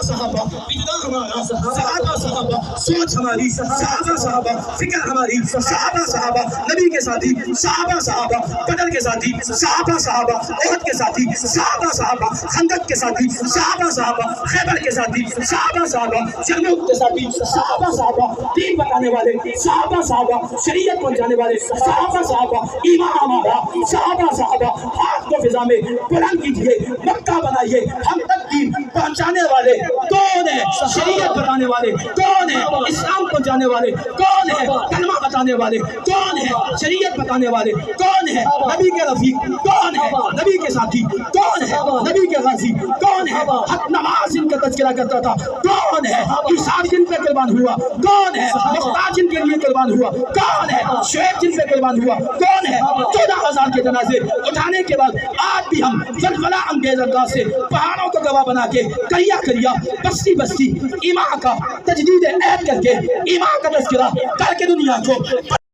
صحابہ، وجدان ہمارا صحابہ صحابہ، سوچ ہماری صحابہ صحابہ، فکر ہماری صحابہ صحابہ، نبی کے ساتھی صحابہ صحابہ، بدر کے ساتھی صحابہ صحابہ، احد کے ساتھی صحابہ صحابہ، خندق کے ساتھی صحابہ صحابہ، خیبر کے ساتھی صحابہ صحابہ، یرموک کے ساتھی صحابہ صحابہ، دین بتانے والے صحابہ صحابہ، شریعت پہنچانے والے صحابہ صحابہ، ایمان ہمارا صحابہ صحابہ، ہاتھ کو فضا میں بلند کیجیے، مکہ بنائیے، ہم تک دین پہنچانے والے کون ہیں؟ شریعت بتانے والے کون ہیں؟ اسلام پہنچانے والے کون ہیں؟ کلمہ بتانے والے کون ہیں؟ شریعت بتانے والے کون ہیں؟ نبی کے رفیق کون ہے؟ نبی کے ساتھی کون ہے؟ نبی کے غازی کون ہے؟ حق نماز جن کا تذکرہ کرتا تھا کون ہے؟ عیسیٰ جن پہ قربان ہوا کون ہے؟ مختار جن کے لیے قربان ہوا کون ہے؟ شعیب جن پہ قربان ہوا کون ہے؟ 14,000 کے جنازے اٹھانے کے بعد آج بھی ہم زلزلہ انگیز انداز سے پہاڑوں کو گواہ بنا کے کریا کریا بستی بستی ایمان کا تجدید عہد کر کے ایمان کا تذکرہ کر کے دنیا کو